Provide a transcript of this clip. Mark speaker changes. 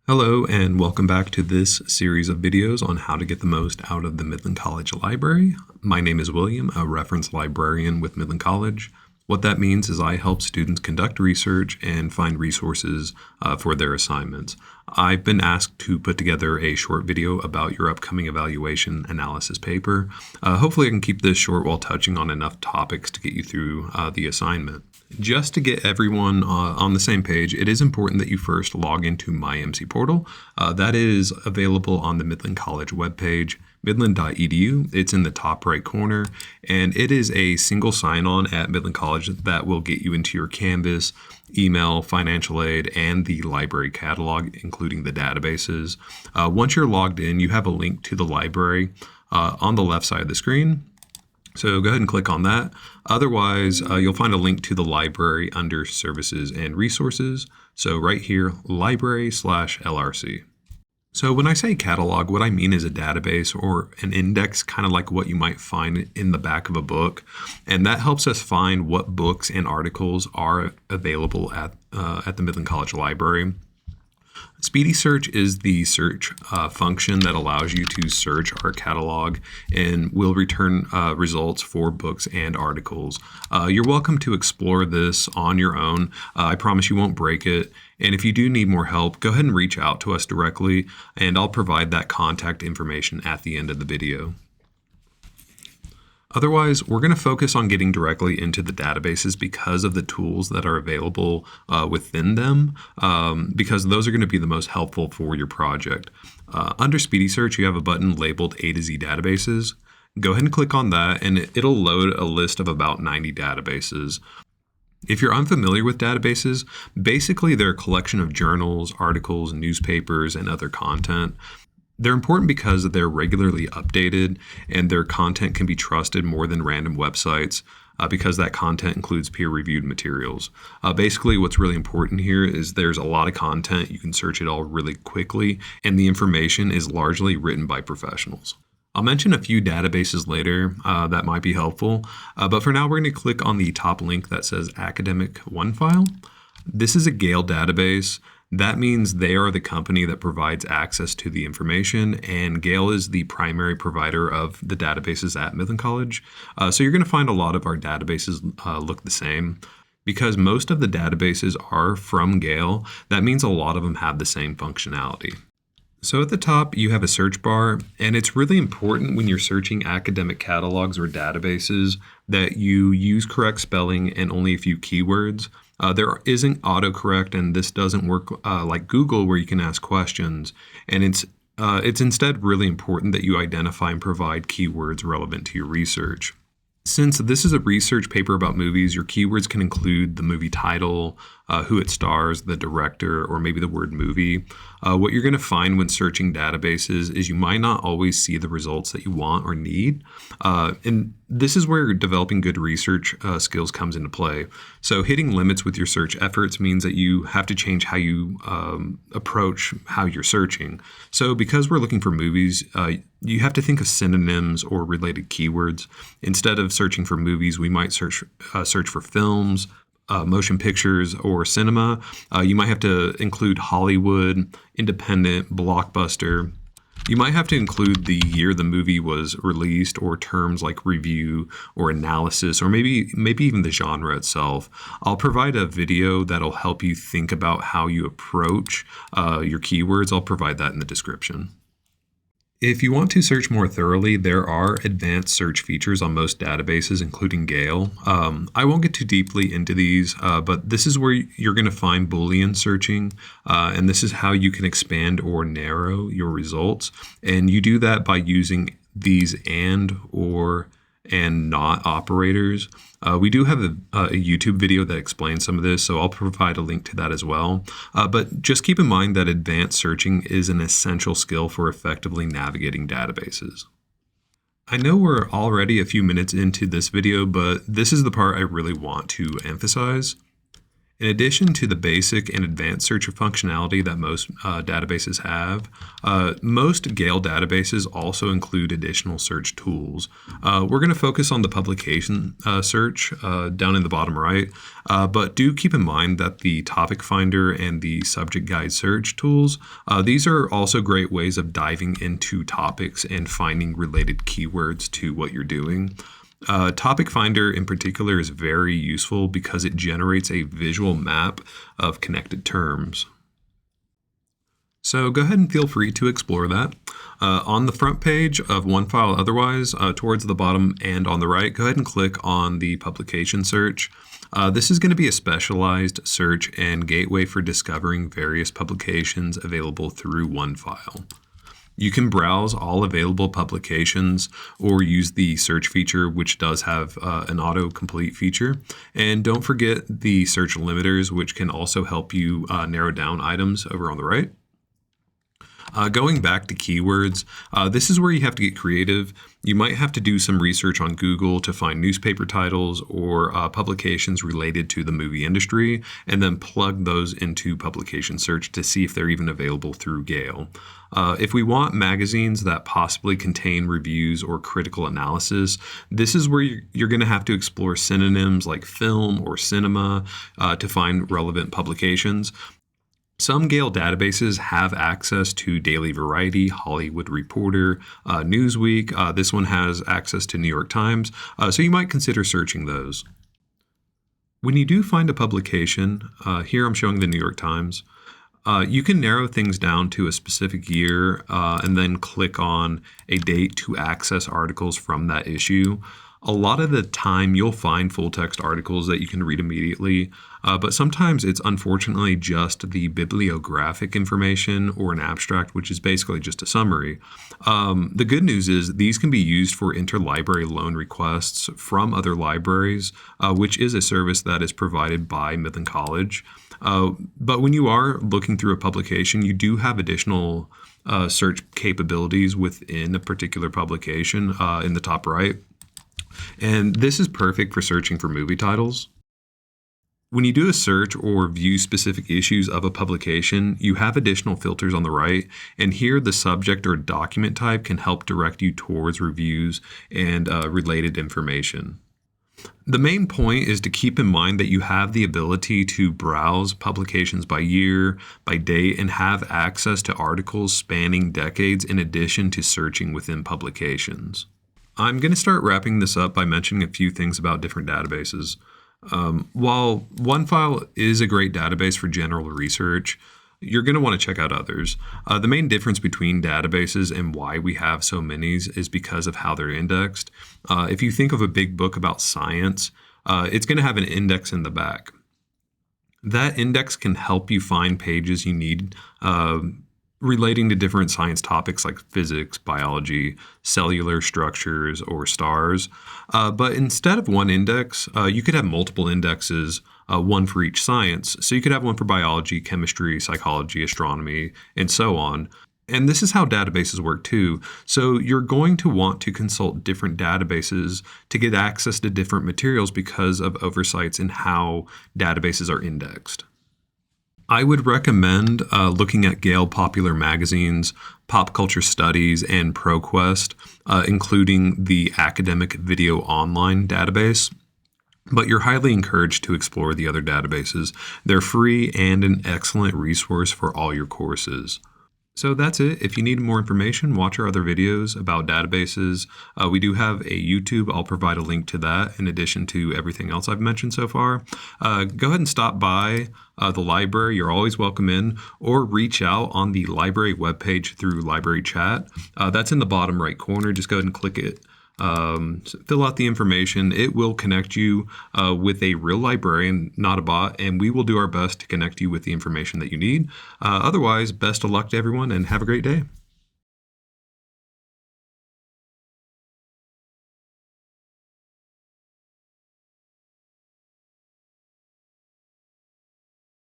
Speaker 1: Hello and welcome back to this series of videos on how to get the most out of the Midland College Library. My name is William, a reference librarian with Midland College. What that means is I help students conduct research and find resources for their assignments. I've been asked to put together a short video about your upcoming evaluation analysis paper. Hopefully I can keep this short while touching on enough topics to get you through the assignment. Just to get everyone on the same page, it is important that you first log into My MC Portal. That is available on the Midland College webpage, midland.edu. It's in the top right corner, and it is a single sign-on at Midland College that will get you into your Canvas, email, financial aid, and the library catalog, including the databases. Once you're logged in, you have a link to the library on the left side of the screen. So go ahead and click on that. Otherwise, you'll find a link to the library under Services and Resources. So right here, library/LRC. So when I say catalog, what I mean is a database or an index, kind of like what you might find in the back of a book. And that helps us find what books and articles are available at the Midland College Library. Speedy Search is the search function that allows you to search our catalog and will return results for books and articles. You're welcome to explore this on your own. I promise you won't break it. And if you do need more help, go ahead and reach out to us directly, and I'll provide that contact information at the end of the video. Otherwise, we're going to focus on getting directly into the databases because of the tools that are available within them, because those are going to be the most helpful for your project. Under Speedy Search, you have a button labeled A to Z Databases. Go ahead and click on that, and it'll load a list of about 90 databases. If you're unfamiliar with databases, basically they're a collection of journals, articles, newspapers, and other content. They're important because they're regularly updated and their content can be trusted more than random websites because that content includes peer-reviewed materials. Basically, what's really important here is there's a lot of content. You can search it all really quickly, and the information is largely written by professionals. I'll mention a few databases later that might be helpful, but for now we're going to click on the top link that says Academic OneFile. This is a Gale database. That means they are the company that provides access to the information, and Gale is the primary provider of the databases at Midland College. So you're going to find a lot of our databases look the same. Because most of the databases are from Gale, that means a lot of them have the same functionality. So at the top, you have a search bar, and it's really important when you're searching academic catalogs or databases that you use correct spelling and only a few keywords. There isn't autocorrect, and this doesn't work like Google where you can ask questions. And it's instead really important that you identify and provide keywords relevant to your research. Since this is a research paper about movies, your keywords can include the movie title, who it stars, the director, or maybe the word movie. What you're going to find when searching databases is you might not always see the results that you want or need. And this is where developing good research skills comes into play. So hitting limits with your search efforts means that you have to change how you approach how you're searching. So because we're looking for movies, you have to think of synonyms or related keywords. Instead of searching for movies, we might search for films, motion pictures, or cinema. You might have to include Hollywood, independent, blockbuster. You might have to include the year the movie was released, or terms like review or analysis, or maybe even the genre itself. I'll provide a video that'll help you think about how you approach your keywords. I'll provide that in the description. If you want to search more thoroughly, there are advanced search features on most databases, including Gale. I won't get too deeply into these, but this is where you're going to find Boolean searching, and this is how you can expand or narrow your results. And you do that by using these and, or, and not operators. We do have a YouTube video that explains some of this, so I'll provide a link to that as well. But just keep in mind that advanced searching is an essential skill for effectively navigating databases. I know we're already a few minutes into this video, but this is the part I really want to emphasize. In addition to the basic and advanced search functionality that most databases have, most Gale databases also include additional search tools. We're going to focus on the publication search down in the bottom right, but do keep in mind that the topic finder and the subject guide search tools, these are also great ways of diving into topics and finding related keywords to what you're doing. Topic Finder in particular is very useful because it generates a visual map of connected terms. So go ahead and feel free to explore that. On the front page of OneFile otherwise, towards the bottom and on the right, go ahead and click on the publication search. This is going to be a specialized search and gateway for discovering various publications available through OneFile. You can browse all available publications or use the search feature, which does have an autocomplete feature. And don't forget the search limiters, which can also help you narrow down items over on the right. Going back to keywords, this is where you have to get creative. You might have to do some research on Google to find newspaper titles or publications related to the movie industry, and then plug those into publication search to see if they're even available through Gale. If we want magazines that possibly contain reviews or critical analysis, this is where you're going to have to explore synonyms like film or cinema to find relevant publications. Some Gale databases have access to Daily Variety, Hollywood Reporter, Newsweek. This one has access to New York Times, so you might consider searching those. When you do find a publication, here I'm showing the New York Times, you can narrow things down to a specific year and then click on a date to access articles from that issue. A lot of the time you'll find full text articles that you can read immediately, but sometimes it's unfortunately just the bibliographic information or an abstract, which is basically just a summary. The good news is these can be used for interlibrary loan requests from other libraries, which is a service that is provided by Midland College. But when you are looking through a publication, you do have additional search capabilities within a particular publication in the top right. And this is perfect for searching for movie titles. When you do a search or view specific issues of a publication, you have additional filters on the right, and here the subject or document type can help direct you towards reviews and related information. The main point is to keep in mind that you have the ability to browse publications by year, by date, and have access to articles spanning decades in addition to searching within publications. I'm going to start wrapping this up by mentioning a few things about different databases. While OneFile is a great database for general research, you're going to want to check out others. The main difference between databases and why we have so many is because of how they're indexed. If you think of a big book about science, it's going to have an index in the back. That index can help you find pages you need relating to different science topics like physics, biology, cellular structures, or stars. But instead of one index, you could have multiple indexes, one for each science. So you could have one for biology, chemistry, psychology, astronomy, and so on. And this is how databases work too. So you're going to want to consult different databases to get access to different materials because of oversights in how databases are indexed. I would recommend looking at Gale popular magazines, Pop Culture Studies, and Proquest, including the Academic Video Online database. But you're highly encouraged to explore the other databases. They're free and an excellent resource for all your courses. So that's it. If you need more information, watch our other videos about databases. We do have a YouTube. I'll provide a link to that in addition to everything else I've mentioned so far. Go ahead and stop by the library. You're always welcome in, or reach out on the library webpage through library chat. That's in the bottom right corner. Just go ahead and click it. Fill out the information. It will connect you with a real librarian, not a bot, and we will do our best to connect you with the information that you need. Otherwise, best of luck to everyone and have a great day.